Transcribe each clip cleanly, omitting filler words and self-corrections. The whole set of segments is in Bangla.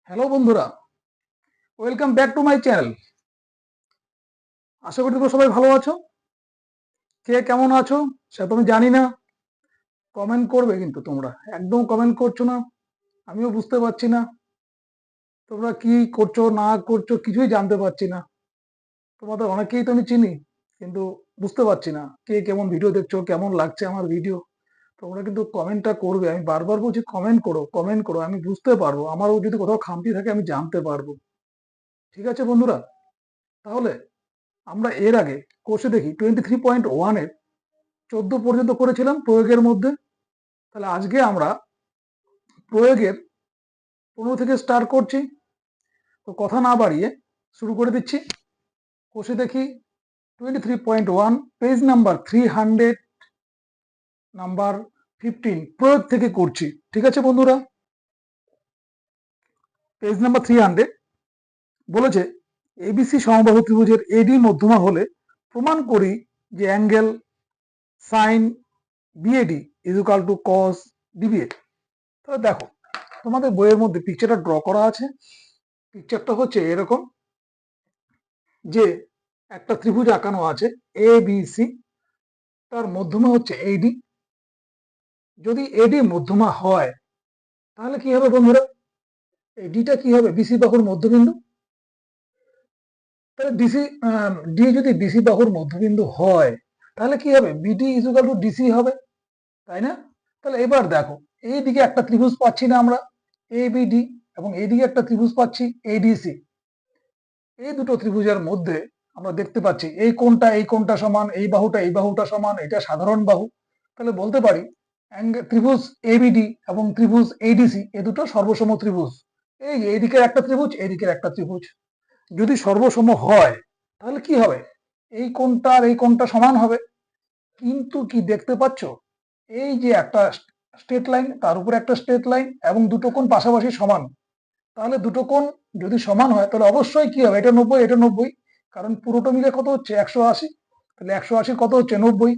হ্যালো বন্ধুরা, welcome back to my channel. আশা করি তোমরা সবাই ভালো আছো। কে কেমন আছো সেটা তো আমি জানি না। কমেন্ট করবে, কিন্তু তোমরা একদম কমেন্ট করছো না। আমিও বুঝতে পারছি না তোমরা কি করছো না করছো, কিছুই জানতে পারছি না। তোমাদের অনেকেই তো আমি চিনি, কিন্তু বুঝতে পারছি না কে কেমন ভিডিও দেখছো, কেমন লাগছে আমার ভিডিও। তোমরা কিন্তু কমেন্টটা করবে, আমি বারবার বলছি কমেন্ট করো, কমেন্ট করো, আমি বুঝতে পারবো। আমারও যদি কোথাও খামতি থাকে আমি জানতে পারবো। ঠিক আছে বন্ধুরা, তাহলে আমরা এর আগে কোর্সে দেখি 23.1 এর 14 পর্যন্ত করেছিলাম প্রয়োগের মধ্যে। তাহলে আজকে আমরা প্রয়োগের 15 থেকে স্টার্ট করছি। তো কথা না বাড়িয়ে শুরু করে দিচ্ছি। কোষে দেখি 23.1, পেজ নাম্বার 300, নাম্বার 15, প্রয়োগ থেকে করছি। ঠিক আছে বন্ধুরা, পেজ নাম্বার 300 বলেছে এবিসি সমবাহু ত্রিভুজের এডি মধ্যমা হলে প্রমাণ করি যে angle sine BAD is equal to cos DBA. তাহলে দেখো, তোমাদের বইয়ের মধ্যে পিকচারটা ড্র করা আছে। পিকচারটা হচ্ছে এরকম, যে একটা ত্রিভুজ আঁকানো আছে এ বি সি, তার মধ্যমা হচ্ছে এডি। যদি এডি মধ্যমা হয় তাহলে কি হবে বন্ধুরা, এডিটা কি হবে, বিসি বাহুর মধ্যবিন্দু। তাহলে ডিসি, ডি যদি বিসি বাহুর মধ্যবিন্দু হয় তাহলে কি হবে, BD is equal two DC হবে, তাই না? তাহলে এবার দেখো, এইদিকে একটা ত্রিভুজ পাচ্ছি না আমরা, এ বিডি, এবং এইদিকে একটা ত্রিভুজ পাচ্ছি এডিসি। এই দুটো ত্রিভুজের মধ্যে আমরা দেখতে পাচ্ছি এই কোণটা সমান, এই বাহুটা সমান, এটা সাধারণ বাহু। তাহলে বলতে পারি ত্রিভুজ এবিডি এবং ত্রিভুজ এডিসি এ দুটো সর্বসম ত্রিভুজ। এইদিকের একটা ত্রিভুজ, এইদিকের একটা ত্রিভুজ যদি সর্বসম হয় তাহলে কি হবে, এই কোণটা আর এই কোণটা সমান হবে। কিন্তু কি দেখতে পাচ্ছ, এই যে একটা স্ট্রেট লাইন, তার উপরে একটা স্ট্রেট লাইন, এবং দুটো কোণ পাশাপাশি সমান। তাহলে দুটো কোণ যদি সমান হয় তাহলে অবশ্যই কি হবে, এটা 90, এটা 90, কারণ পুরোটা মিলে কত হচ্ছে 180। তাহলে 180 কত হচ্ছে 90।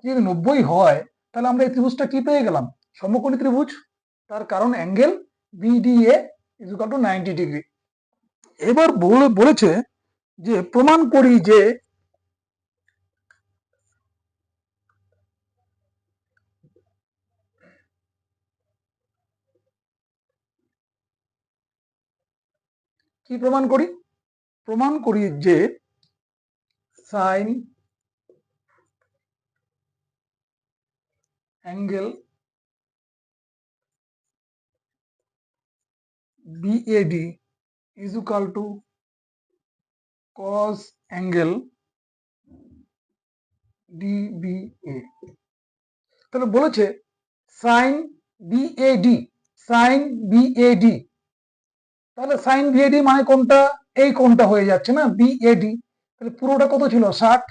যদি 90 হয় তাহলে আমরা এই ত্রিভুজটা কি পেয়ে গেলাম, সমকোণী ত্রিভুজ। তার কারণ angle BDA is equal to 90 degree. এবার বলেছে যে প্রমাণ করি যে কি প্রমাণ করি, প্রমাণ করি যে sine angle BAD is equal to cos angle DBA. তাহলে বলেছে সাইন বিএডি, সাইন বিএডি, তাহলে সাইন বিএডি মানে কোনটা, এই কোনটা হয়ে যাচ্ছে না বিএডি। তাহলে পুরোটা কত ছিল 60।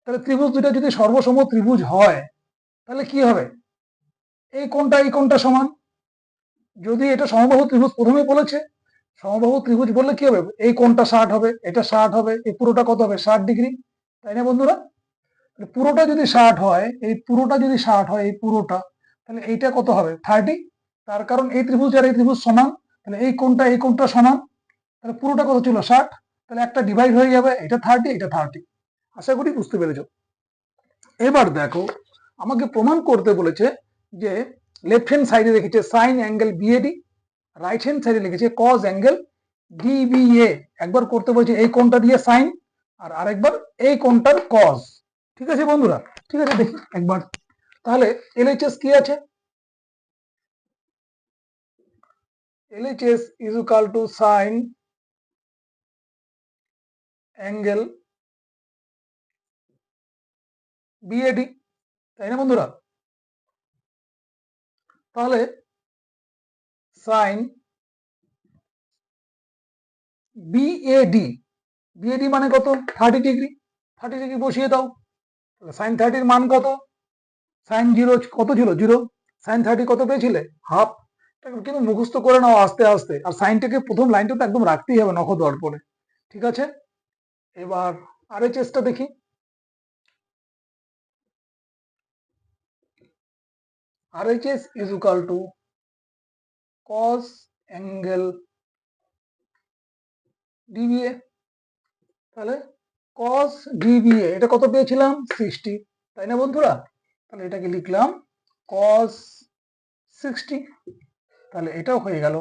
তাহলে ত্রিভুজ দুটা যদি সর্বসম ত্রিভুজ হয় তাহলে কি হবে, এই কোনটা সমান। যদি এটা সমবাহু ত্রিভুজ, প্রথমেই বলেছে সমবাহু ত্রিভুজ বললে কি হবে, এই কোনটা 60 হবে, এটা 60 হবে, এই পুরোটা কত হবে 60 ডিগ্রি, তাই না বন্ধুরা? পুরোটা যদি 60 হয়, এই পুরোটা যদি 60 হয়, এই পুরোটা, তাহলে এইটা কত হবে 30। তার কারণ এই ত্রিভুজ আর এই ত্রিভুজ সমান, তাহলে এই কোণটা সমান। তাহলে পুরোটা কত ছিল 60, তাহলে একটা ডিভাইড হয়ে যাবে, এটা 30, এটা 30। আশা করি বুঝতে পেরেছো। এবার দেখো, আমাকে প্রমাণ করতে বলেছে যে লেফট হ্যান্ড সাইডে রেখেছে sign angle BAD, right hand সাইডে লিখেছে কজ অ্যাঙ্গেল ডিবিএ। একবার করতে বলছে এই কোণটা দিয়ে সাইন, আর আরেকবার এই কোণটার কজ। ঠিক আছে বন্ধুরা, ঠিক আছে, দেখি একবার। তাহলে এলএইচএস কি আছে, LHS is equal to sign angle BAD, তাই না বন্ধুরা? তাহলে সাইন বিএডি, বিএডি মানে কত 30 ডিগ্রি, 30 ডিগ্রি বসিয়ে দাও। সাইন 30-র মান কত, সাইন জিরো কত ছিল 0, সাইন 30 কত পেয়েছিলে হাফ। কিন্তু মুখস্থ করে নাও আস্তে আস্তে, আর সাইনটাকে প্রথম লাইনটা তো একদম রাখতেই হবে নখ দর্পণে। ঠিক আছে, এবার আরএইচএসটা দেখি। RHS is equal to cos angle DBA. তাহলে কস ডিবিএ এটা কত পেয়েছিলাম 60, তাই না বন্ধুরা? তাহলে এটাকে লিখলাম কস 60। তাহলে এটাও হয়ে গেল।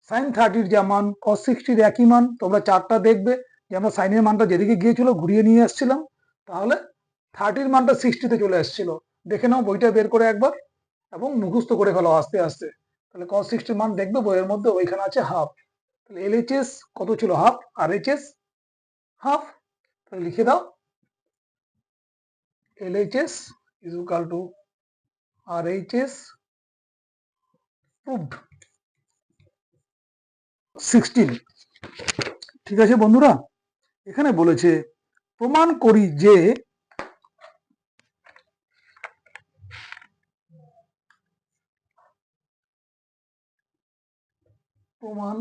সাইন 30-র যা মান কস 60-র একই মান। তোমরা চারটা দেখবে যে আমরা সাইনের মানটা যেদিকে গিয়েছিল ঘুরিয়ে নিয়ে এসেছিলাম, তাহলে 30-র মানটা 60-তে চলে এসেছিল। দেখে নাও বইটা বের করে একবার এবং মুখস্থ করে ফেলো আস্তে আস্তে। তাহলে কস 60-র মান দেখবে বইয়ের মধ্যে, ওইখানে আছে হাফ। তাহলে এলএইচএস কত ছিল? হাফ। আর এইচএস হাফ। তাহলে লিখে দাও LHS is equal to RHS proved 16। ঠিক আছে বন্ধুরা, এখানে বলেছে প্রমাণ করি যে প্রমাণ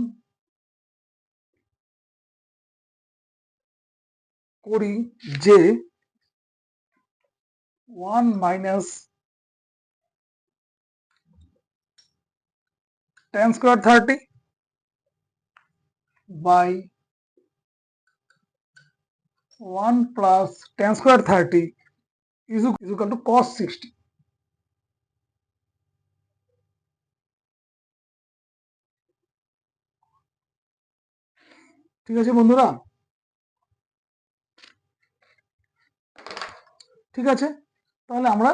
করি যে 1 minus tan square 30 by 1 plus tan square 30 is equal to cos 60। ঠিক আছে বন্ধুরা? ঠিক আছে, তাহলে আমরা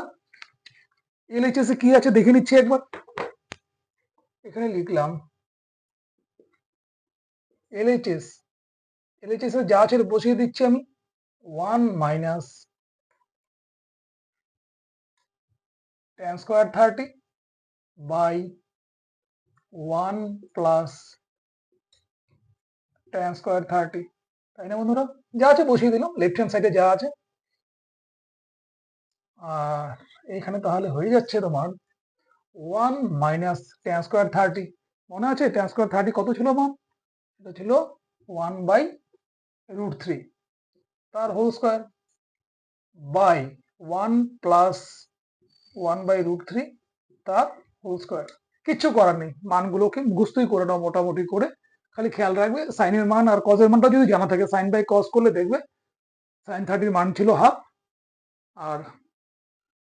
LHS এ কি আছে দেখে নিচ্ছি একবার। এখানে লিখলাম LHS এর যা আছে বসিয়ে দিচ্ছি আমি। 1 minus tan square 30 by 1 plus tan square 30, তাই না বন্ধুরা? যা আছে বসিয়ে দিলাম লেফট হ্যান্ড সাইডে যা আছে। আর এখানে তাহলে হয়ে যাচ্ছে তোমার 1 মাইনাস tan স্কয়ার 30। মনে আছে tan স্কয়ার 30 কত ছিল মান? এটা ছিল 1 বাই √3 তার whole square by 1 plus 1 by √3 তার হোল স্কয়ার। কিচ্ছু করার নেই, মানগুলোকে মুখস্থই করে নাও মোটামুটি করে। খালি খেয়াল রাখবে সাইনের মান আর কজের মানটা যদি জানা থাকে, সাইন বাই কজ করলে দেখবে সাইন 30-র মান ছিল হাফ আর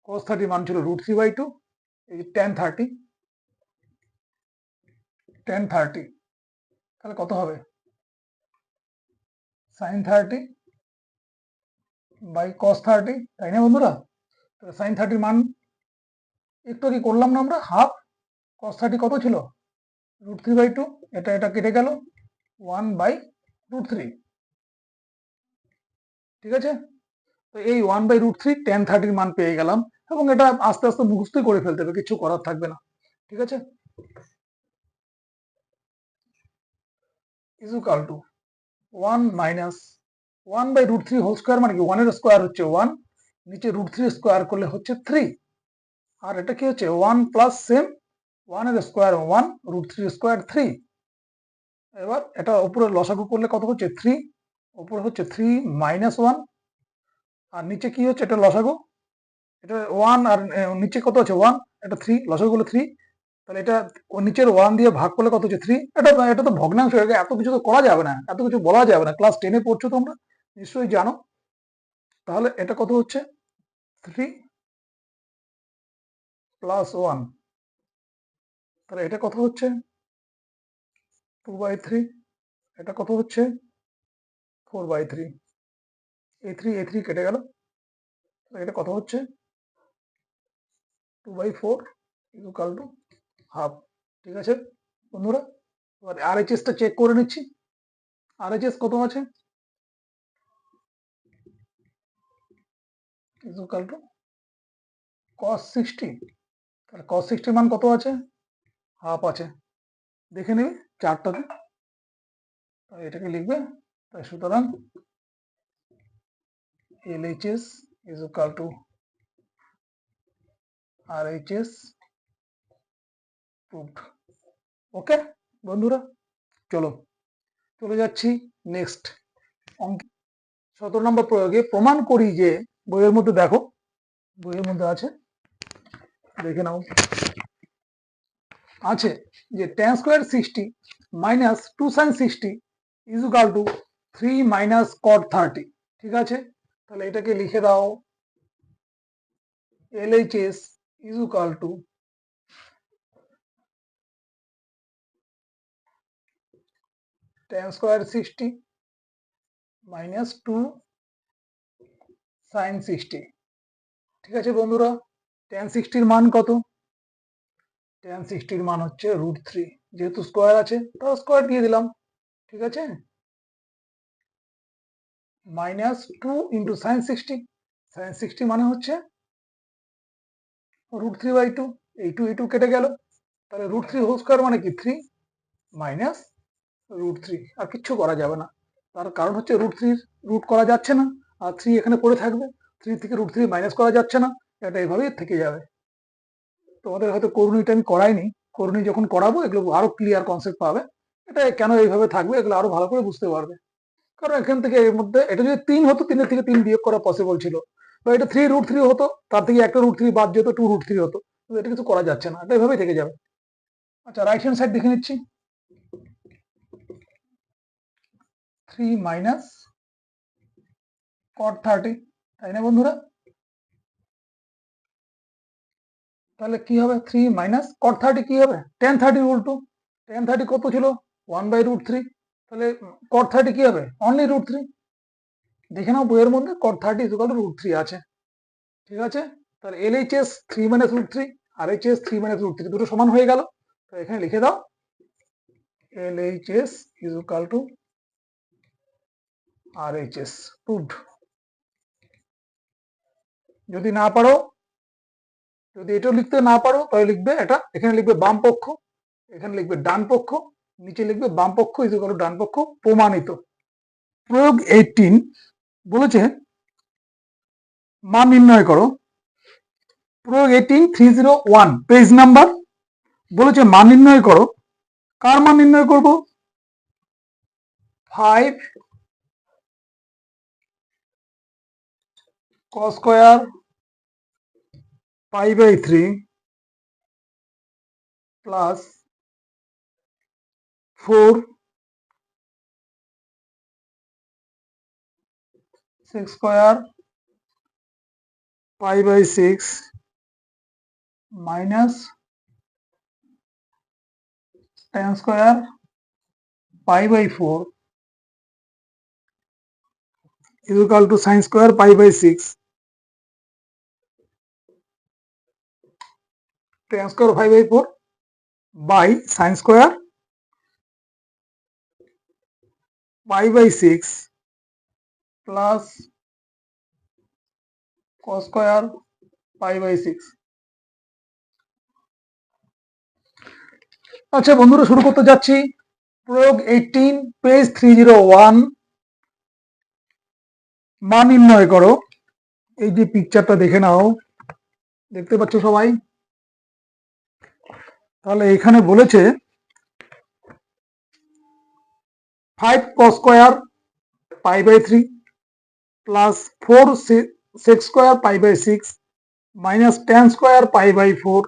কজ 30 মান ছিল √3/2। এই tan 30 তাহলে কত হবে? সাইন 30 বাই কস 30, তাই না বন্ধুরা? তাহলে সাইন 30-র মান একটু কি করলাম না আমরা, হাফ। কস 30 কত ছিল? √3/2। এটা কেটে গেল 1 বাই √3। ঠিক আছে, তো এই 1 বাই √3 tan 30-র মান পেয়ে গেলাম এবং এটা আস্তে আস্তে মুখস্থই করে ফেলতে হবে, কিছু করার থাকবে না। ঠিক আছে, is equal to 1 minus 1 by √3 whole square মানে কি 1 এর স্কয়ার হচ্ছে 1, নিচে √3 স্কয়ার করলে হচ্ছে 3, আর এটা কি হচ্ছে 1 প্লাস সেম 1 এর স্কয়ার 1 √3 স্কয়ার 3। এবার এটা উপরে লসাগু করলে কত হচ্ছে 3, উপরে হচ্ছে 3 মাইনাস 1 আর নিচে কি হচ্ছে এটা লসাগু, এটা 1 আর নিচে কত আছে 1, এটা 3 লসাগু করলে 3। তাহলে এটা নিচের 1 দিয়ে ভাগ করলে কত হচ্ছে 3। এটা তো ভগ্নাংশ, এত কিছু তো করা যাবে না, এত কিছু বলা যাবে না, ক্লাস 10-এ পড়ছো তোমরা নিশ্চয়ই জানো। তাহলে এটা কত হচ্ছে 3 প্লাস 1, তাহলে এটা কত হচ্ছে 2/3, এটা কত হচ্ছে 4/3। a3 কেটে গেল, এটা কত হচ্ছে 2/4 ইকুয়াল টু হাফ। ঠিক আছে বন্ধুরা, এবার RHS-টা চেক করে নিচ্ছি। RHS কত আছে? Equal to cos 60। তাহলে cos 60 মান কত আছে? হাফ আছে, দেখে নেবে চারটাতে। এটাকে লিখবে, তাই সুতরাং LHS is equal to RHS proved। ওকে বন্ধুরা, চলে যাচ্ছি নেক্সট অঙ্ক। 17 নম্বর প্রয়োগে প্রমাণ করি যে, বইয়ের মধ্যে দেখো, বইয়ের মধ্যে আছে দেখে নাও, আছে যে tan square 60 minus 2 sin 60 is equal two 3 minus কট 30। ঠিক আছে, তাহলে এটাকে লিখে দাও, LHS is equal two tan square 60 minus 2 sin 60। ঠিক আছে বন্ধুরা, tan 60 এর মান কত? tan 60 এর মান হচ্ছে √3, যেহেতু স্কোয়ার আছে তাও স্কোয়ার দিয়ে দিলাম। ঠিক আছে, মাইনাস 2 ইন্টু sin 60, sin 60 মানে হচ্ছে √3/2। এই 2 কেটে গেল, তাহলে √3 হোল স্কোয়ার মানে কি 3 মাইনাস √3। আর কিচ্ছু করা যাবে না, তার কারণ হচ্ছে √3 রুট করা যাচ্ছে না, আর 3 এখানে পড়ে থাকবে, 3 থেকে √3 মাইনাস করা যাচ্ছে না, এটা এভাবেই থেকে যাবে। তোমাদের হয়তো করণীটা আমি করাইনি, করণী যখন করাবো এগুলো আরো ক্লিয়ার কনসেপ্ট পাবে, এটা কেন এইভাবে থাকবে এগুলো আরো ভালো করে বুঝতে পারবে। কারণ এখান থেকে এর মধ্যে এটা যদি 3 হতো, 3 থেকে 3 বিয়োগ করা পসিবল ছিল, বা এটা 3√3 হতো, তার থেকে একটা √3 বাদ যেত 2√3 হতো, কিন্তু এটা কিছু করা যাচ্ছে না, এটা এভাবেই থেকে যাবে। আচ্ছা, রাইট হ্যান্ড সাইড দেখে নিচ্ছি, 3 মাইনাস cot 30, তাই না বন্ধুরা? তাহলে কি হবে, 3 মাইনাস cot 30 কি হবে, tan 30 উল্টো। tan 30 কত ছিল, 1/√3, তাহলে cot 30 কি হবে, অনলি √3। দেখে নাও বইয়ের মধ্যে cot 30 ইজ ইকুয়াল টু √3 আছে। ঠিক আছে, তাহলে LHS 3 মাইনাস √3, RHS 3 মাইনাস √3, দুটো সমান হয়ে গেল। তো এখানে লিখে দাও, LHS is equal two RHS, proved. যদি না পারো, যদি এটাও লিখতে না পারো, তাহলে লিখবে এটা, এখানে লিখবে বাম পক্ষ, এখানে লিখবে ডান পক্ষ, নিচে লিখবে বাম পক্ষ ইজ ইকুয়াল টু ডান পক্ষ, প্রমাণিত। প্রয়োগ 18 বলেছে মান নির্ণয় করো। প্রয়োগ 18 301 পেজ নাম্বার, বলেছে মান নির্ণয় করো। কার মান নির্ণয় করব, 5 cos square π/3 plus 4 6 square π/6 minus tan square π/4 is equal to sin square π/6, tan square 5/4 by sin square π/6 plus cos square π/6। আচ্ছা বন্ধুরা, শুরু করতে যাচ্ছি। প্রয়োগ 18 পেজ 301, মান নির্ণয় করো। এই যে পিকচারটা দেখে নাও, দেখতে পাচ্ছ সবাই? তাহলে এখানে বলেছে 5 cos square π/3 plus 4 6 square π/6 minus tan square π/4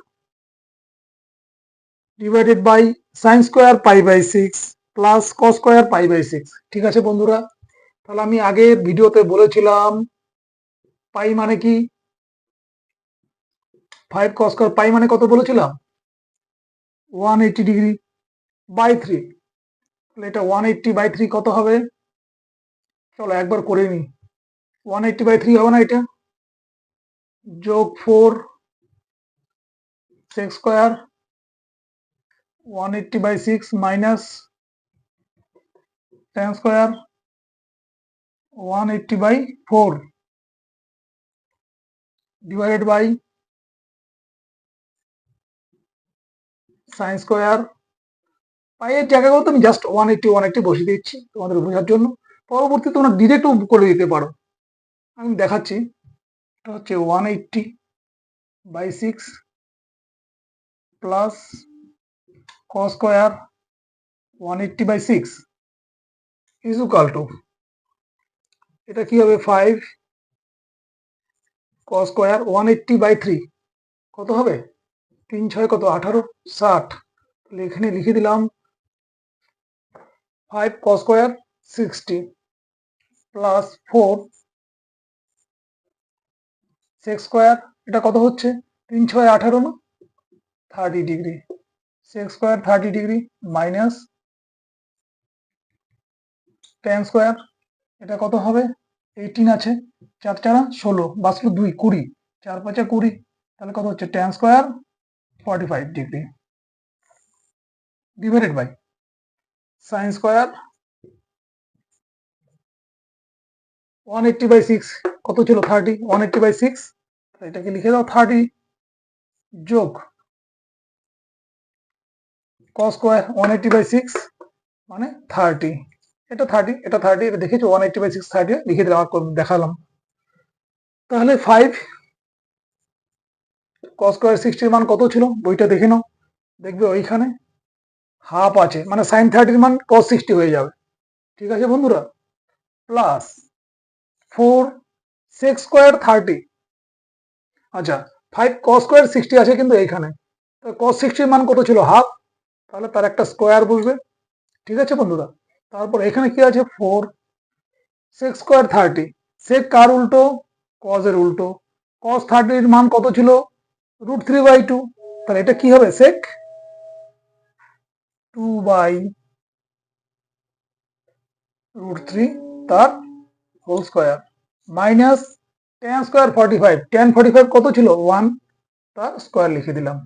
divided by sin square π/6 plus cos square π/6। ঠিক আছে বন্ধুরা, তাহলে আমি আগের ভিডিওতে বলেছিলাম পাই মানে কি, 5 cos স্কয়ার পাই মানে কত বলেছিলাম, 180 ডিগ্রি বাই 3। তাহলে এটা 180/3 কত হবে, চলো একবার করে নি। 180/3 হবে না এটা, যোগ 4 6 square 180/6 minus tan square 180/4 divided by sin square. পাইয়ের জায়গাগুলো আমি জাস্ট 180 বসিয়ে দিচ্ছি তোমাদের বোঝার জন্য, পরবর্তী তোমরা ডিরেক্ট করে দিতে পারো, আমি দেখাচ্ছি। এটা হচ্ছে 180/6 plus cos square 180/6 is equal two, এটা কি হবে, 5 cos স্কয়ার 180/3 কত হবে, 3 6 কত 18 60। তাহলে এখানে লিখে দিলাম 5 cos square 60 plus 4 sec square, এটা কত হচ্ছে 3 6 18 না, 30 degree, sec square 30 degree minus tan square, এটা কত হবে 18 আছে, 4 4 16 বাঁচলো 2 20, 4 5 20, তাহলে কত হচ্ছে tan square 45 degree divided by sine square 180/6 কত ছিল 30, 180/6, এটাকে লিখে দাও 30 যোগ cos স্কোয়ার 180/6 মানে 30, এটা 30, এটা 30, এটা দেখেছো 180/6 30 লিখে দিলাম, দেখালাম। তাহলে 5 cos স্কোয়ার 60 মান কত ছিল বইটা দেখে নাও, দেখবে ওইখানে হাফ আছে, মানে সাইন 30 মান cos 60 হয়ে যাবে, ঠিক আছে বন্ধুরা, প্লাস 4 sec স্কোয়ার 30, আচ্ছা 5 cos স্কোয়ার 60 আছে কিন্তু এইখানে, তো cos 60 মান কত ছিল হাফ, তাহলে তার একটা স্কোয়ার বসবে, ঠিক আছে বন্ধুরা। তারপর এখানে কি আছে 4 sec স্কোয়ার 30, sec কার উল্টো, cos এর উল্টো, cos 30 এর মান কত ছিল √3/2, তাহলে এটা কি হবে sec 2/√3 তার হোল square minus tan square 45, tan 45 কত ছিল 1, তার স্কোয়ার লিখে দিলাম,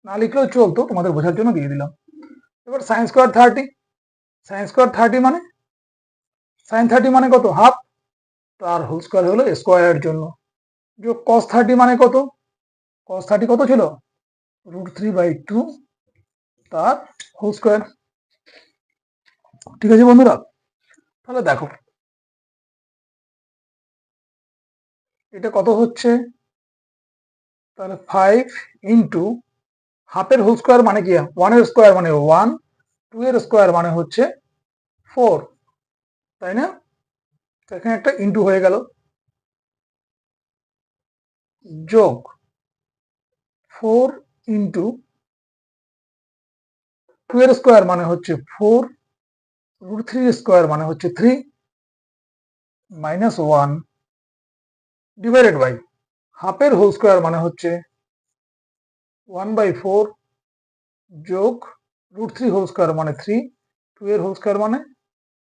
না লিখলেও চলতো, তোমাদের বোঝার জন্য দিয়ে দিলাম। এবার সাইন স্কোয়ার 30, সাইন স্কোয়ার 30 মানে সাইন 30 মানে কত হাফ, তার হোল স্কোয়ার হলো স্কোয়ারের জন্য, যোগ cos 30 মানে কত, cos 30 কত ছিল √3/2 তার হোল স্কোয়ার, ঠিক আছে বন্ধুরা। তাহলে দেখো এটা কত হচ্ছে, তাহলে 5 ইন্টু হাফের হোল স্কোয়ার মানে কি 1 এর স্কোয়ার মানে 1, 2 এর স্কোয়ার মানে হচ্ছে 4, তাই না, তো এখানে একটা ইন্টু হয়ে গেল, যোগ 4 ইন্টু 2 এর স্কোয়ার মানে হচ্ছে 4, √3 স্কোয়ার মানে হচ্ছে 3 মাইনাস 1 ডিভাইডেড বাই হাফের হোল স্কোয়ার মানে হচ্ছে 1/4 যোগ √3 হোল স্কোয়ার মানে 3, 2 এর হোল স্কোয়ার মানে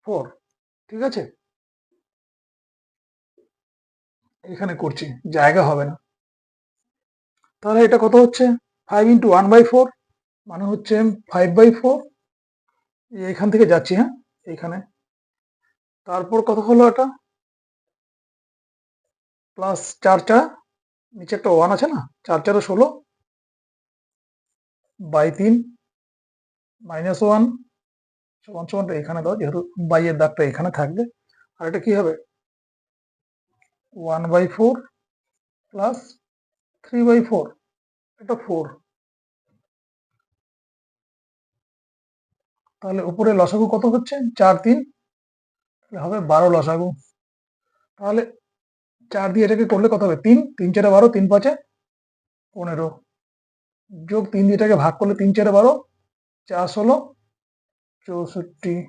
4, ঠিক আছে, এখানে করছি জায়গা হবে না, তাহলে এটা কত হচ্ছে 5 ইন্টু 1/4 মানে হচ্ছে 5/4, এখান থেকে যাচ্ছি, হ্যাঁ এখানে, তারপর কত হলো এটা প্লাস 4 4, নিচে একটা 1 আছে না, 4 4 16 বাই 3 মাইনাস 1 সমান সমানটা এখানে দাও, যেহেতু বাইয়ের দাগটা এখানে থাকবে, আর এটা কি হবে 1/4 প্লাস 3/4, এটা 4, তাহলে উপরে লসাগু কত হচ্ছে 4 3, তাহলে হবে 12 লসাগু, তাহলে 4 দিয়ে এটাকে করলে কত হবে 3 3 4 12, 3 5 15, যোগ 3 দিয়ে এটাকে ভাগ করলে 3 4 12, 4 16 64,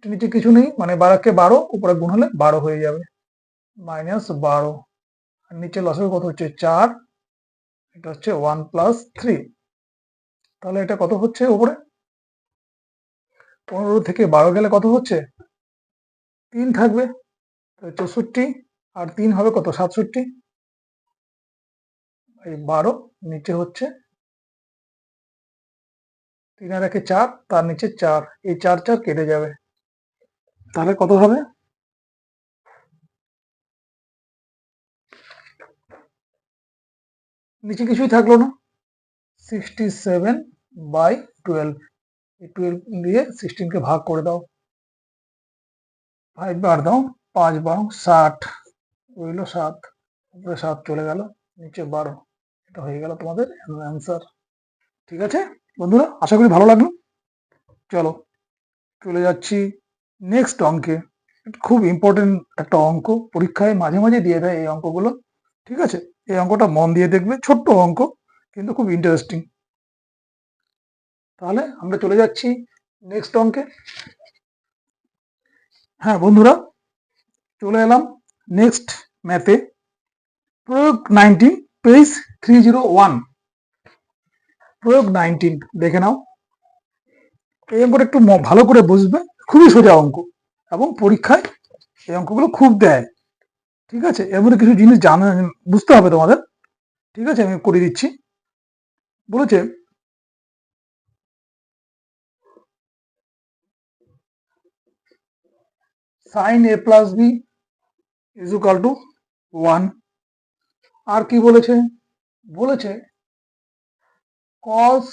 নিচে কিছু নেই মানে 12কে 12 উপরে গুণ হলে 12 হয়ে যাবে, মাইনাস 12, আর নিচে লসাগু কত হচ্ছে 4, এটা হচ্ছে 1 প্লাস 3, তাহলে এটা কত হচ্ছে উপরে 15 থেকে 12 গেলে কত হচ্ছে 3 থাকবে, 64, আর 3 হবে কত 67, এই 12 নিচে হচ্ছে 3 আর 1 4, তার নিচে 4, এই 4 4 কেটে যাবে, তাহলে কত হবে নিচে কিছুই থাকলো না 67/12, এই 12 দিয়ে 16 কে ভাগ করে দাও, 5 বার দাও, 5 12 60, রইল 7, উপরে 7 চলে গেল, নিচে 12, এটা হয়ে গেল তোমাদের অ্যান্সার, ঠিক আছে বন্ধুরা, আশা করি ভালো লাগলো। চলো চলে যাচ্ছি নেক্সট অঙ্কে, খুব ইম্পর্টেন্ট একটা অঙ্ক, পরীক্ষায় মাঝে মাঝে দিয়ে দেয় এই অঙ্কগুলো, ঠিক আছে, এই অঙ্কটা মন দিয়ে দেখবে, ছোট্ট অঙ্ক কিন্তু খুব ইন্টারেস্টিং। তাহলে আমরা চলে যাচ্ছি নেক্সট অঙ্কে। হ্যাঁ বন্ধুরা, চলে এলাম নেক্সট ম্যাথে। প্রয়োগ 19, পেজ 301। প্রয়োগ 19 দেখে নাও। এই অঙ্কটা একটু ভালো করে বুঝবে, খুবই সোজা অঙ্ক এবং পরীক্ষায় এই অঙ্কগুলো খুব দেয়। ঠিক আছে, এর মধ্যে কিছু জিনিস বুঝতে হবে তোমাদের। ঠিক আছে, আমি করে দিচ্ছি। বলেছে sine a plus B is equal to 1। আর কি বলেছে? বলেছে cos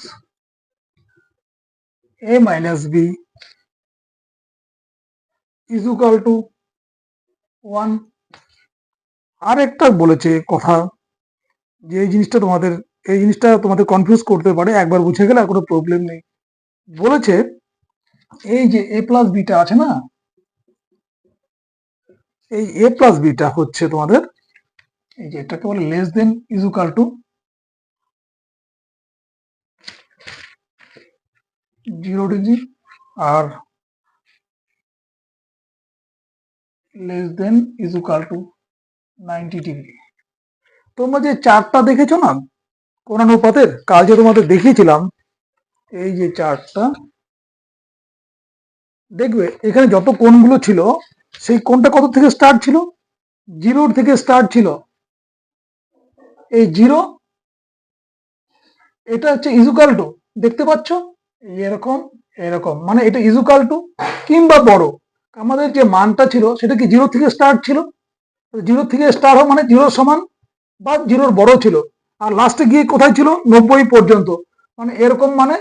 a minus B is equal to 1। আর একটা বলেছে কথা, যে এই জিনিসটা তোমাদের কনফিউজ করতে পারে, একবার বুঝে গেলে আর কোনো প্রবলেম নেই। বলেছে এই যে a প্লাস বিটা আছে না, এই a প্লাস বিটা হচ্ছে তোমাদের, এই যে এটাকে বলে less than is equal to 0 degree আর less than is equal to 90 degree. তোমরা যে চার্টটা দেখেছো না কোণানুপাতের, কাল যে তোমাদের দেখিয়েছিলাম, এই যে চার্টটা দেখবে, এখানে যত কোণগুলো ছিল সেই কোণটা কত থেকে স্টার্ট ছিল? 0 থেকে স্টার্ট ছিল। এই 0, এটা হচ্ছে ইজুকাল টু, দেখতে পাচ্ছ এরকম এরকম, মানে এটা ইজুকাল টু কিংবা বড়। আমাদের যে মানটা ছিল সেটা কি 0 থেকে স্টার্ট ছিল? 0 থেকে স্টার্ট হয় মানে 0 সমান বা 0 বড় ছিল, আর লাস্টে গিয়ে কোথায় ছিল? 90 পর্যন্ত। মানে এরকম, মানে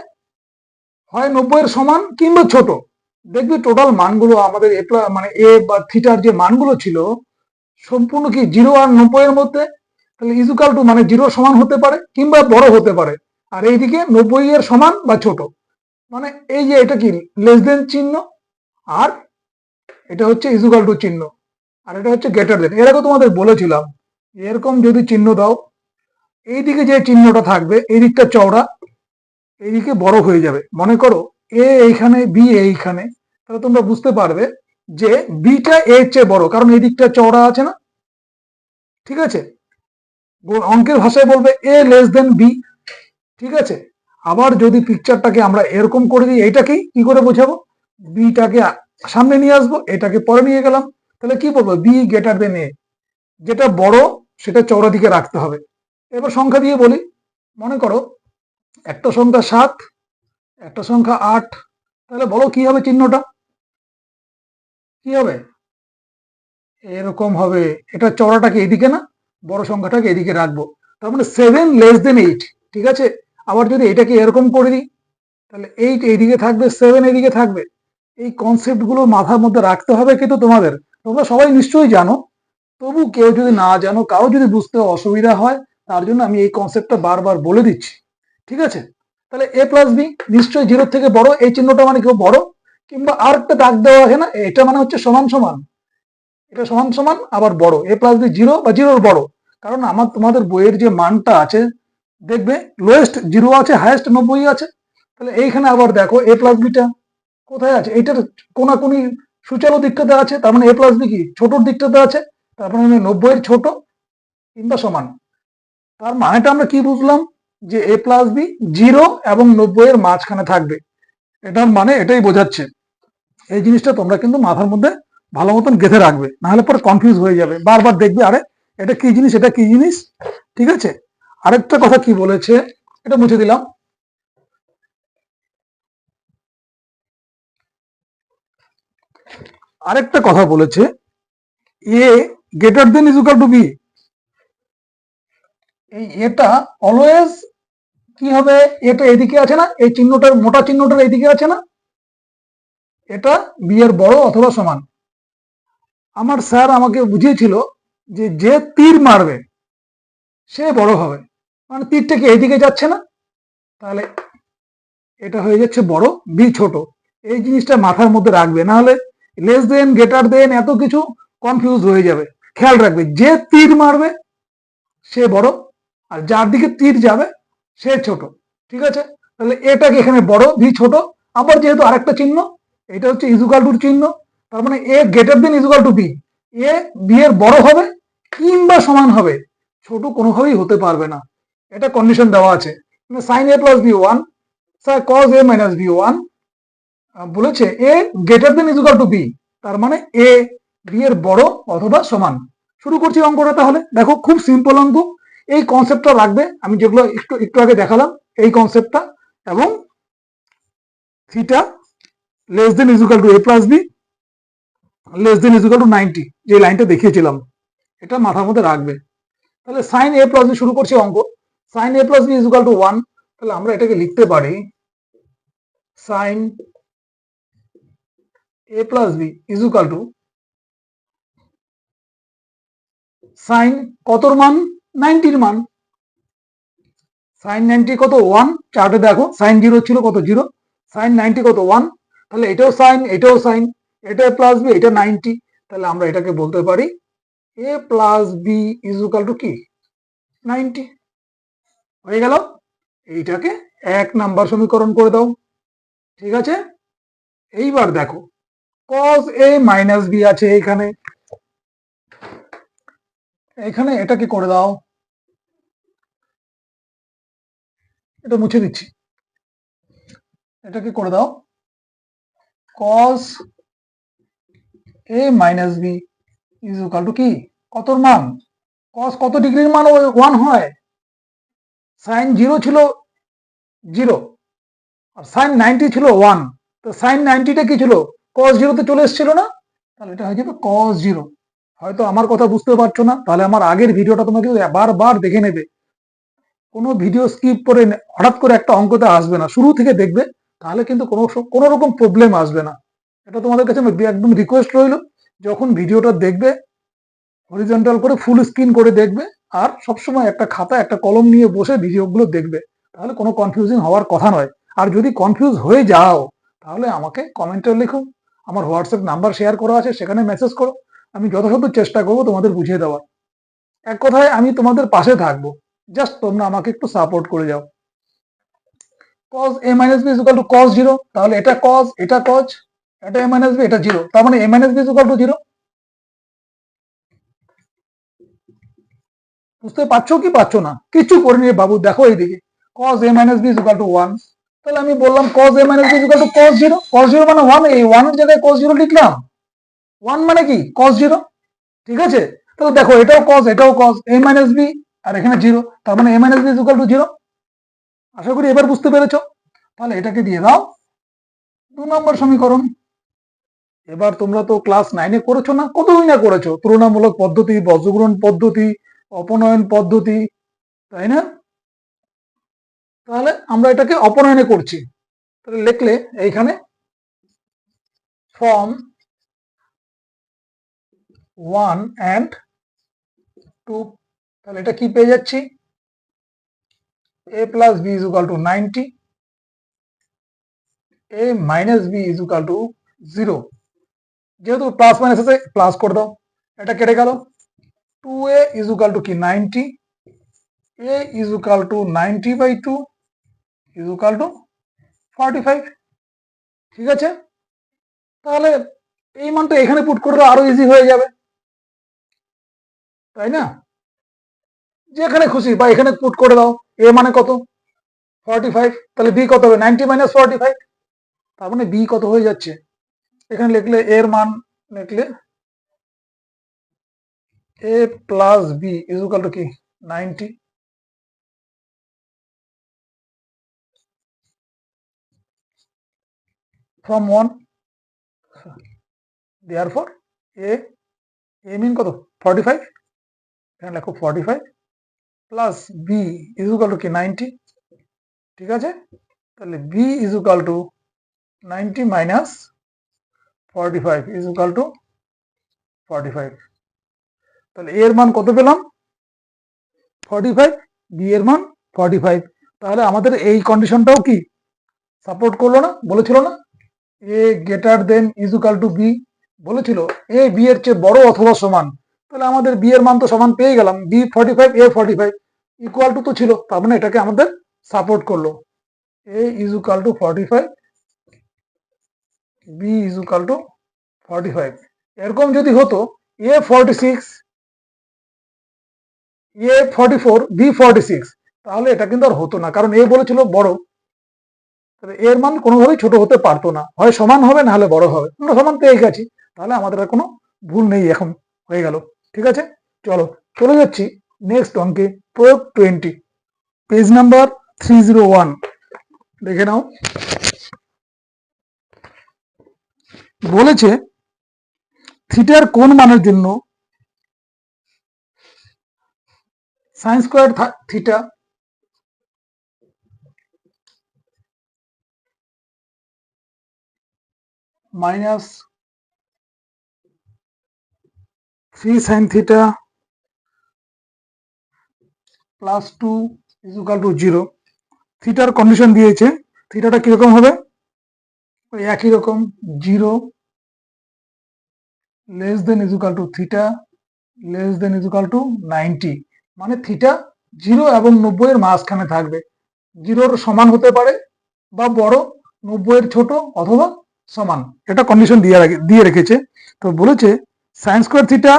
হয় 90 এর সমান কিংবা ছোট। দেখবি টোটাল মানগুলো আমাদের মানে এ বা থিটার যে মানগুলো ছিল সম্পূর্ণ কি 0 আর 90 এর মধ্যে। তাহলে ইজুকাল টু মানে 0 সমান হতে পারে কিংবা বড় হতে পারে, আর এইদিকে 90 এর সমান বা ছোট। মানে এই যে এটা কি লেস দেন চিহ্ন, আর এটা হচ্ছে ইজুকাল টু চিহ্ন, আর এটা হচ্ছে গ্রেটার দেন। এর আগে তোমাদের বলেছিলাম এরকম যদি চিহ্ন দাও, এইদিকে যে চিহ্নটা থাকবে এই দিকটা চওড়া, এইদিকে বড় হয়ে যাবে। মনে করো এ এইখানে, বি এইখানে, তাহলে তোমরা বুঝতে পারবে যে বিটা এর চেয়ে বড়, কারণ এই দিকটা চওড়া আছে না। ঠিক আছে, অঙ্কের ভাষায় বলবে এ লেস দেন বি। ঠিক আছে, আবার যদি পিকচারটাকে আমরা এরকম করে দিই, এইটাকেই কি করে বোঝাবো? বিটাকে সামনে নিয়ে আসবো, এটাকে পরে নিয়ে গেলাম, তাহলে কি বলবো? বি গ্রেটার দেন এ। যেটা বড় সেটা চওড়া দিকে রাখতে হবে। এবার সংখ্যা দিয়ে বলি, মনে করো একটা সংখ্যা 7, একটা সংখ্যা 8, তাহলে বলো কি হবে চিহ্নটা? কি হবে? এরকম হবে। এটা চওড়াটাকে এদিকে না, বড় সংখ্যাটাকে এদিকে রাখবো, তার মানে 7 লেস দেন 8। ঠিক আছে, আবার যদি এটাকে এরকম করে দিই, তাহলে 8 এইদিকে থাকবে, 7 এদিকে থাকবে। এই কনসেপ্ট গুলো মাথার মধ্যে রাখতে হবে, কিন্তু তোমাদের, তোমরা সবাই নিশ্চয়ই জানো, তবু কেউ যদি না জানো, কারো যদি বুঝতে অসুবিধা হয়, তার জন্য আমি এই কনসেপ্টটা বারবার বলে দিচ্ছি। ঠিক আছে, তাহলে এ প্লাস বি নিশ্চয়ই 0 থেকে বড়, এই চিহ্নটা মানে কেউ বড়, কিংবা আর একটা দাগ দেওয়া আছে না, এটা মানে হচ্ছে সমান সমান, এটা সমান সমান আবার বড়। এ প্লাস বি 0 বা 0 বড়, কারণ তোমাদের বইয়ের যে মানটা আছে দেখবে লোয়েস্ট 0 আছে, হাইয়েস্ট 90 আছে। তাহলে এইখানে আবার দেখো এ প্লাস বিটা কোথায় আছে? এইটার কোনাকুনি সুচালো দিকটাতে আছে, তার মানে এ প্লাস বি কি ছোটর দিকটাতে আছে, তার মানে 90 এর ছোট কিংবা সমান। তার মানেটা আমরা কি বুঝলাম? যে এ প্লাস বি 0 এবং 90 এর মাঝখানে থাকবে, এটার মানে এটাই বোঝাচ্ছে। এই জিনিসটা তোমরা কিন্তু মাথার মধ্যে ভালো মতন গেঁথে রাখবে, নাহলে পরে কনফিউজ হয়ে যাবে, বারবার দেখবে আরে এটা কি জিনিস, এটা কি জিনিস। ঠিক আছে, আরেকটা কথা কি বলেছে, এটা মুছে দিলাম। আরেকটা কথা বলেছে, A greater than is equal to B. এই এটা অলওয়েজ কি হবে? এটা এদিকে আছে না, এই চিহ্নটার মোটা চিহ্নটার এইদিকে আছে না, এটা বি এর বড় অথবা সমান। আমার স্যার আমাকে বুঝিয়েছিল যে যে তীর মারবে সে বড় হবে, মানে তীরটা কি এইদিকে যাচ্ছে না, তাহলে এটা হয়ে যাচ্ছে বড়, বি ছোট। এই জিনিসটা মাথার মধ্যে রাখবে, না হলে লেস দেন গ্রেটার দেন এত কিছু কনফিউজ হয়ে যাবে। খেয়াল রাখবে যে তীর মারবে সে বড়, আর যার দিকে তীর যাবে সে ছোট। ঠিক আছে, তাহলে এটাকে এখানে বড়, বি ছোট। আবার যেহেতু আরেকটা চিহ্ন, এটা হচ্ছে ইজুকাল টুর চিহ্ন, তার মানে A greater than equal to B, A B এর বড় হবে কিংবা সমান হবে, ছোট কোনোভাবেই হতে পারবে না, এটা কন্ডিশন দেওয়া আছে। Sine A plus B one, cos A minus B one, বলেছে A greater than equal to B, তার মানে এ বি এর বড় অথবা সমান। শুরু করছি অঙ্কটা, তাহলে দেখো খুব সিম্পল অঙ্ক, এই কনসেপ্টটা রাখবে, আমি যেগুলো একটু একটু আগে দেখালাম এই কনসেপ্টটা, এবং theta less than equal to A plus B less than equal to 90, যে লাইনটা দেখিয়েছিলাম, এটা মাথার মধ্যে রাখবে। তাহলে সাইন এ প্লাস বি, শুরু করছি অঙ্ক, sine A plus B equal to 1, তাহলে আমরা এটাকে লিখতে পারি sine A plus B equal to sine কতর মান, 90 মান, সাইন 90 কত 1, চার্টে দেখো সাইন 0 ছিল কত 0, সাইন 90 কত 1, তাহলে এটাও সাইন এটাও সাইন, এটা প্লাস বি এটা 90, তাহলে আমরা এটাকে বলতে পারি এ প্লাস বি ইকুয়াল টু কি 90, হয়ে গেল। এইটাকে 1 নাম্বার সমীকরণ করে দাও, ঠিক আছে। এইবার দেখো cos a মাইনাস বি আছে এখানে, এখানে এটাকে করে দাও, এটা মুছে দিচ্ছি, এটাকে করে দাও cos a minus B equal to কি, কতর মান, cos কত ডিগ্রির মান 1 হয়, সাইন 0 ছিল 0 আর সাইন 90 ছিল 1, তো সাইন 90টা কি ছিল, cos 0 তে চলে এসেছিল না, তাহলে এটা হয়ে যাবে cos 0। হয়তো আমার কথা বুঝতে পারছো না, তাহলে আমার আগের ভিডিওটা তোমাকে বারবার দেখে নেবে, কোনো ভিডিও স্কিপ করে হঠাৎ করে একটা অঙ্কতে আসবে না, শুরু থেকে দেখবে, তাহলে কিন্তু কোনো রকম প্রবলেম আসবে না। এটা তোমাদের কাছে একদম রিকোয়েস্ট রইল, যখন ভিডিওটা দেখবে হরিজন্টাল করে ফুল স্ক্রিন করে দেখবে, আর সবসময় একটা খাতা একটা কলম নিয়ে বসে ভিডিওগুলো দেখবে, তাহলে কোনো কনফিউজিং হওয়ার কথা নয়। আর যদি কনফিউজ হয়ে যাও তাহলে আমাকে কমেন্টে লিখো, আমার হোয়াটসঅ্যাপ নাম্বার শেয়ার করা আছে, সেখানে মেসেজ করো, আমি যথাযথ চেষ্টা করবো তোমাদের বুঝিয়ে দেওয়ার। এক কথায় আমি তোমাদের পাশে থাকবো, জাস্ট তোমরা আমাকে একটু সাপোর্ট করে যাও। cos a minus b is equal to cos 0, তাহলে এটা cos এটা cos, এটা a minus b এটা 0, তার মানে a minus b is equal to 0, বুঝতে পারছো কি পারছো না, কিছু করে নিয়ে বাবু, দেখো এইদিকে cos a minus b is equal to 1, তাহলে আমি বললাম cos a minus b is equal to cos 0, cos 0 মানে 1, এই 1 এর জায়গায় cos 0 লিখলাম, 1 মানে কি cos 0, ঠিক আছে। তাহলে দেখো এটাও cos a minus b আর এখানে 0, তার মানে a minus b is equal to 0, আশা করি এবার বুঝতে পেরেছো। তাহলে এটাকে দিয়ে দাও 2 নম্বর সমীকরণ। এবার তোমরা তো ক্লাস 9-এ করেছো না, কতদিন না করেছো, তুলনামূলক পদ্ধতি, বজ্রগ্রহণ পদ্ধতি, অপনয়ন পদ্ধতি, তাই না। তাহলে আমরা এটাকে অপনয়নে করছি, তাহলে লিখলে এইখানে ফ্রম 1 and 2, তাহলে এটা কি পেয়ে যাচ্ছি, a plus b is equal to 90, a minus b is equal to 0, যেহেতু প্লাস মাইনাস আছে প্লাস করে দাও, এটা কেটে গেল, 2a is equal to কি 90, a is equal to 90/2 is equal to 45, ঠিক আছে। তাহলে এই মানটা এখানে পুট করে দাও, আরো ইজি হয়ে যাবে, তাই না, যেখানে খুশি বা এখানে পুট করে দাও, a মানে কত 45, তাহলে b কত হবে 90 - 45, তার মানে b কত হয়ে যাচ্ছে, এখানে লিখলে এর মান লিখলে a plus b is equal to কি 90, from 1, therefore a mean কত 45, এখানে লেখো 45 plus b is equal to কি 90, ঠিক আছে। তাহলে b is equal to 90 minus 45 is equal to 45, তাহলে এর মান কত পেলাম 45, b এর মান 45, তাহলে আমাদের এই কন্ডিশনটাও কি সাপোর্ট করলো না, বলেছিল না A greater than is equal to B, বলেছিল এ বি এর চেয়ে বড় অথবা সমান, তাহলে আমাদের বি এর মান তো সমান পেয়ে গেলাম, বি 45 এ 45 ইকুয়াল টু তো ছিল, তার মানে এটাকে আমাদের সাপোর্ট করলো, A is equal to 45, B is equal to 45। এরকম যদি হতো A46, A44, B46, তাহলে এটা কিন্তু আর হতো না, কারণ এ বলেছিল বড়, তাহলে এর মান কোনোভাবেই ছোট হতে পারতো না, হয় সমান হবে না হলে বড় হবে। আমরা সমান পেয়ে গেছি, তাহলে আমাদের আর কোনো ভুল নেই, এখন হয়ে গেল। ঠিক আছে, চলো চলে যাচ্ছি নেক্সট অঙ্কে। প্রয়োগ 20, পেজ নাম্বার 301, দেখে নাও। বলেছে থিটার কোন মানের জন্য sine square theta minus 3 sine theta plus 2 is equal to 0। থিটার কন্ডিশন দিয়েছে, থিটাটা কিরকম হবে, ওই একই রকম, 0 less than is equal two theta less than is equal to 90, মানে থিটা 0 এবং 90 এর মাঝখানে থাকবে। 0-র সমান হতে পারে বা বড়, 90 এর ছোট অথবা সমান, এটা কন্ডিশন দিয়ে রেখেছে। তো বলেছে sine square theta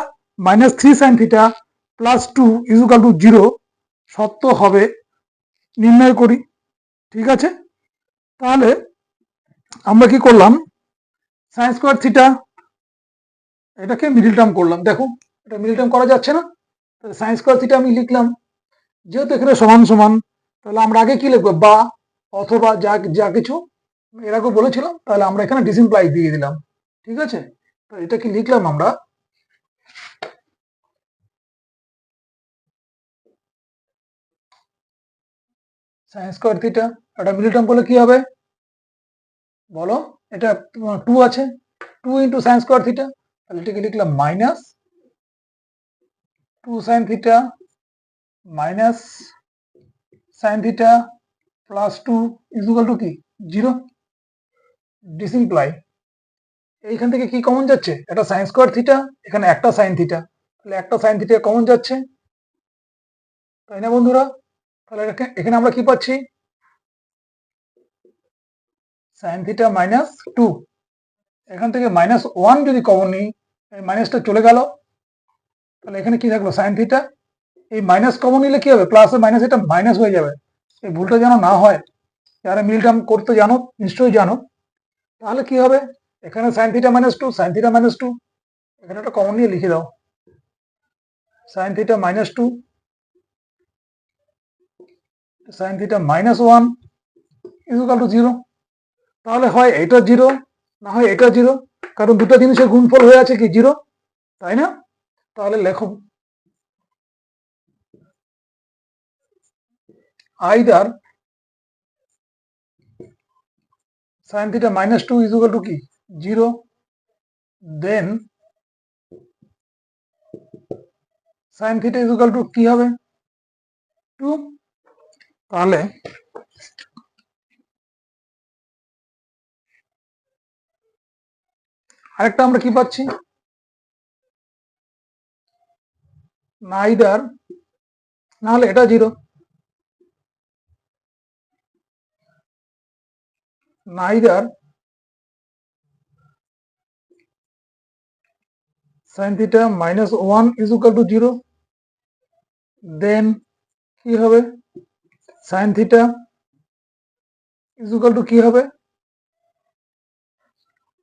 minus 3 sine theta plus 2 is equal to 0 সত্য হবে, নির্ণয় করি। ঠিক আছে, তাহলে আমরা কি করলাম, সাইন স্কোয়ার থিটা এটাকে মিডল টার্ম করলাম। দেখো এটা মিডল টার্ম করা যাচ্ছে না, তাহলে সাইন স্কোয়ার থিটা আমি লিখলাম, যেহেতু এখানে সমান সমান, তাহলে আমরা আগে কি লিখবো, বা অথবা যা যা কিছু এরকম বলেছিলাম, তাহলে আমরা এখানে ডিসিম্প্লাই দিয়ে দিলাম। ঠিক আছে, তো এটা কি লিখলাম আমরা, সাইন স্কোয়ার থিটা, এটা মিডল টার্ম করলে কি হবে বলো, এটা 2 আছে, 2 ইন্টু সাইন স্কোয়ার থিটা, তাহলে এটাকে লিখলাম minus 2 sign theta minus sine theta plus 2 is equal to কি 0। ডিসিম্প্লাই, এইখান থেকে কি কমন যাচ্ছে, এটা সাইন স্কোয়ার থিটা, এখানে একটা সাইন থিটা, তাহলে একটা সাইন থিটা কমন যাচ্ছে, তাই না বন্ধুরা? তাহলে এখানে আমরা কি পাচ্ছি, সাইন থিটা মাইনাস 2, এখান থেকে মাইনাস 1 যদি কমন নিই, এই মাইনাসটা চলে গেল, তাহলে এখানে কি থাকলো সাইন থিটা, এই মাইনাস কমন নিলে কি হবে, প্লাস মাইনাস এটা মাইনাস হয়ে যাবে, এই ভুলটা যেন না হয়, যারা মিল টার্ম করতে জানো নিশ্চয়ই জানো। তাহলে কি হবে, এখানে sign theta minus 2, sign theta minus 2, এখানে একটা কমন নিয়ে লিখে দাও, sign theta minus 2 sign theta minus 1 is equal to 0। তাহলে হয় এটা 0 না হয় এটা 0, কারণ দুটো জিনিসের গুণফল হয়ে আছে কি 0, তাই না? তাহলে লেখো either sine theta minus 2 is equal to কি 0, then sine theta is equal to কি হবে 2। তাহলে আরেকটা আমরা কি পাচ্ছি, নাইদার, না হলে এটা 0, neither sign theta minus 1 is equal to 0, দেন কি হবে sign theta is equal to কি হবে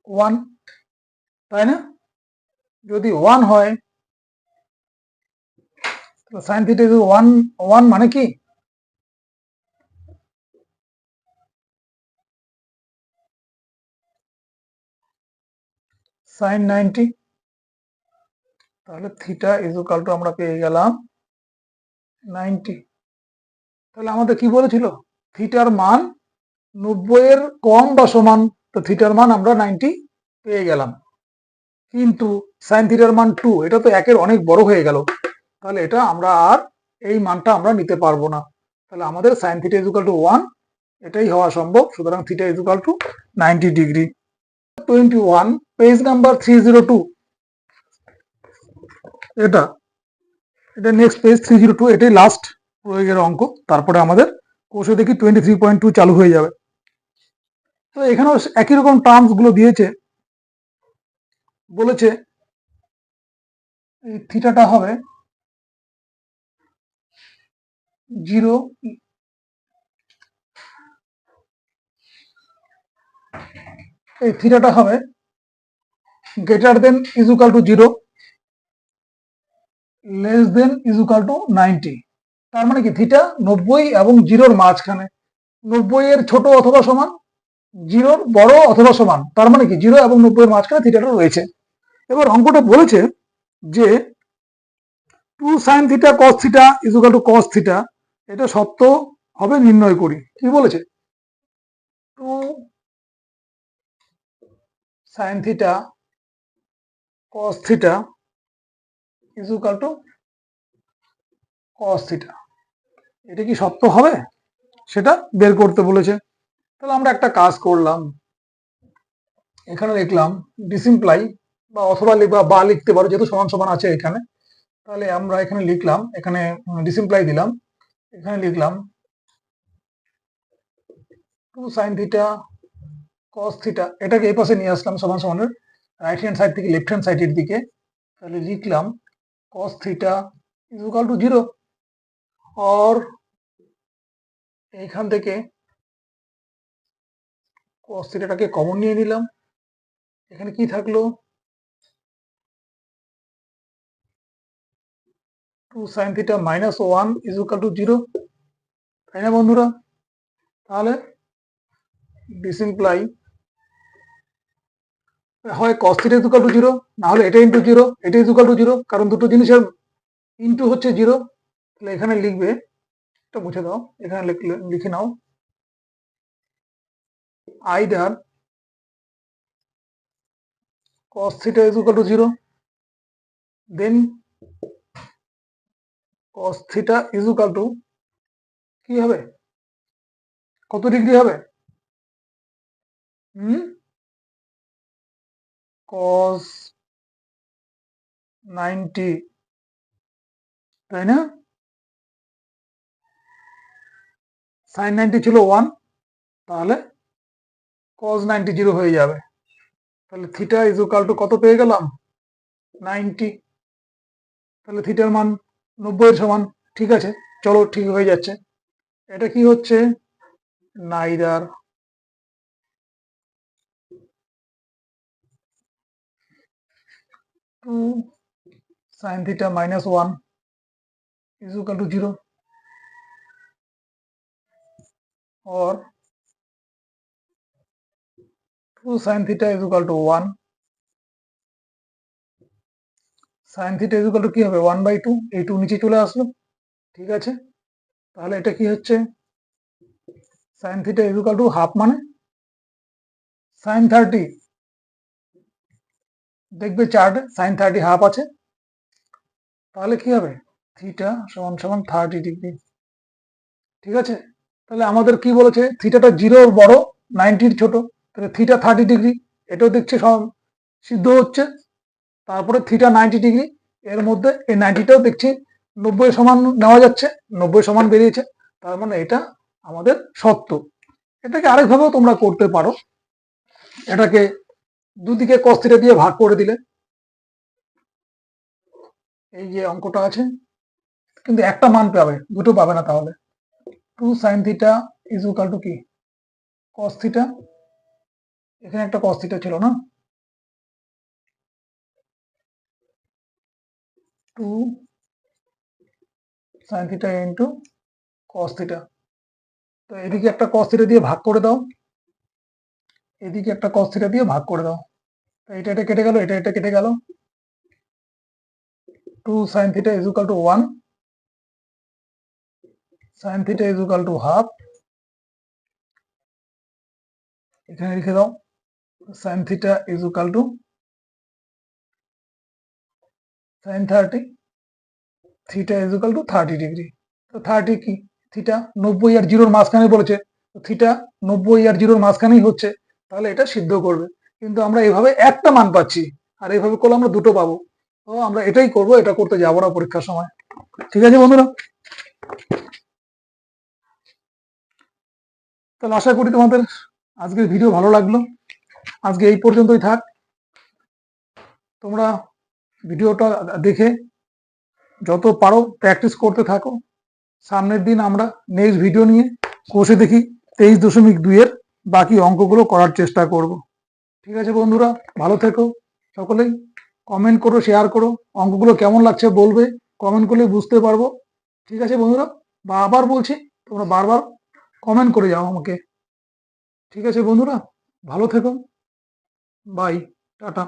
1, তাই না? যদি 1 হয় সাইন থিটা ইজ 1, 1 মানে কি সাইন 90, তাহলে থিটা ইজ ইকুয়াল টু আমরা পেয়ে গেলাম 90। তাহলে আমাদের কি বলেছিল, থিটার মান 90 এর কম বা সমান, তো থিটার মান আমরা 90 পেয়ে গেলাম। কিন্তু সাইন থিটার মান 2, এটা তো একের অনেক বড় হয়ে গেল, তাহলে এটা আমরা আর এই মানটা আমরা নিতে পারবো না, তাহলে আমাদের sign theta is equal to 1 এটাই হওয়া সম্ভব, সুতরাং theta is equal to 90 degree. 21, page number 302, এটা এটা নেক্সট পেজ 302, এটাই লাস্ট প্রয়োগের অঙ্ক, তারপরে আমাদের কোর্সে দেখি 23.2 চালু হয়ে যাবে। তো এখানেও একই রকম টার্মস গুলো দিয়েছে, বলেছে এই থিটাটা হবে 0, এই থিটাটা হবে greater than is equal to 0, less than is equal to 90। তার মানে কি থিটা 90 এবং 0-র মাঝখানে, 90 এর ছোট অথবা সমান, 0-র বড় অথবা সমান। তার মানে কি 0 এবং 90-এর মাঝখানে থিটাটা রয়েছে। এবার অঙ্কটা বলেছে যে 2 sin theta cos theta is equal two cos theta, এটা সত্য হবে নির্ণয় করি। কি বলেছে? 2 sin theta cos theta is equal two cos theta, এটা কি সত্য হবে সেটা বের করতে বলেছে। তাহলে আমরা একটা কাজ করলাম, এখানে লিখলাম ডিসিম্পলাই, বা অথবা বা লিখতে পারো, যেহেতু সমান সমান আছে এখানে। তাহলে আমরা এখানে লিখলাম, এখানে ডিসিম্পলাই দিলাম, এখানে লিখলাম 2 sin থিটা cos থিটা, এটাকে এই পাশে নিয়ে আসলাম সমান সমানের রাইট হ্যান্ড সাইড থেকে লেফট হ্যান্ড সাইডের দিকে। তাহলে লিখলাম cos theta is equal to 0, और এইখান থেকে cos থিটাটাকে কমন নিয়ে নিলাম। এখানে কি থাকলো? 2 sin theta minus 1 is equal to 0, তাই না বন্ধুরা? তাহলে ডিসিম্পলাই হয় cos theta is equal to 0, না হলে এটা ইন্টু 0, এটা ইজ ইকুয়াল টু 0, কারণ দুটো জিনিসের ইন্টু হচ্ছে 0। তাহলে এখানে লিখবে, এটা মুছে দাও, এখানে লিখে নাও either cos theta is equal to 0, then cos theta is equal to কি হবে, কত ডিগ্রি হবে? cos 90, তাই না? sin 90 ছিল 1, তাহলে cos 90 0 হয়ে যাবে। তাহলে থিটা ইজ ইকুয়াল টু কত পেয়ে গেলাম? 90। তাহলে থিটার মান 90 এর সমান। ঠিক আছে, চলো ঠিক হয়ে যাচ্ছে। এটা কি হচ্ছে? নাইদার two sin theta minus 1 is equal to 0, or 2 sin theta is equal to 1, sin theta is equal to কি হবে? 1/2, এই 2 নিচে চলে আসলো। ঠিক আছে, তাহলে এটা কি হচ্ছে? sin theta is equal to half, মানে sin 30, দেখবে চার্টে sin 30 হাফ আছে, তাহলে কি হবে? থিটা সমান সমান 30 ডিগ্রি। ঠিক আছে, তাহলে আমাদের কি বলেছে? থিটাটা 0-র বড়, 90-র ছোট, তাহলে থিটা 30 ডিগ্রি, এটাও দেখছে সব সিদ্ধ হচ্ছে। তারপরে থিটা 90 ডিগ্রি, এর মধ্যে এই 90টাও দেখছি 90 সমান নেওয়া যাচ্ছে, 90 সমান বেরিয়েছে, তার মানে এটা আমাদের সত্য। এটাকে আরেকভাবেও তোমরা করতে পারো, এটাকে দুদিকে cos থিটা দিয়ে ভাগ করে দিলে, এই যে অঙ্কটা আছে, কিন্তু একটা মান পাবে, দুটো পাবে না। তাহলে 2 sin theta is equal to কি? cos থিটা, এখানে একটা cos থিটা ছিল না, 2 sin theta into cos theta. তো এদিকে একটা cos থিটা দিয়ে ভাগ করে দাও, এদিকে একটা cos থিটা দিয়ে ভাগ করে দাও, তো এটা এটা কেটে গেল, এটা এটা কেটে গেল। 2 sin theta is equal to 1, sin theta is equal to half, এখানে লিখে দাও sin theta is equal two sin 30, theta is equal two 30 degree. তো 30 কি? থিটা 90 আর 0-র মাঝখানে বলেছে, তো থিটা 90 আর 0-র মাঝখানেই হচ্ছে, তাহলে এটা সিদ্ধ করবে। কিন্তু আমরা এভাবে একটা মান পাচ্ছি, আর এইভাবে করলে আমরা দুটো পাবো। তো আমরা এটাই করব, এটা করতে যাবো না পরীক্ষার সময়। ঠিক আছে বন্ধুরা, তাহলে আশা করি তোমাদের আজকের ভিডিও ভালো লাগলো। আজকে এই পর্যন্তই থাক। তোমরা ভিডিওটা দেখে যত পারো প্র্যাকটিস করতে থাকো। সামনের দিন আমরা নেক্সট ভিডিও নিয়ে কষে দেখি 23.2 এর বাকি অঙ্কগুলো করার চেষ্টা করব। ঠিক আছে বন্ধুরা, ভালো থেকো সকলেই। কমেন্ট করো, শেয়ার করো, অঙ্কগুলো কেমন লাগছে বলবে, কমেন্ট করলে বুঝতে পারবো। ঠিক আছে বন্ধুরা, আবার বলছি তোমরা বারবার কমেন্ট করে যাও আমাকে। ঠিক আছে বন্ধুরা, ভালো থেকো, বাই, টাটা।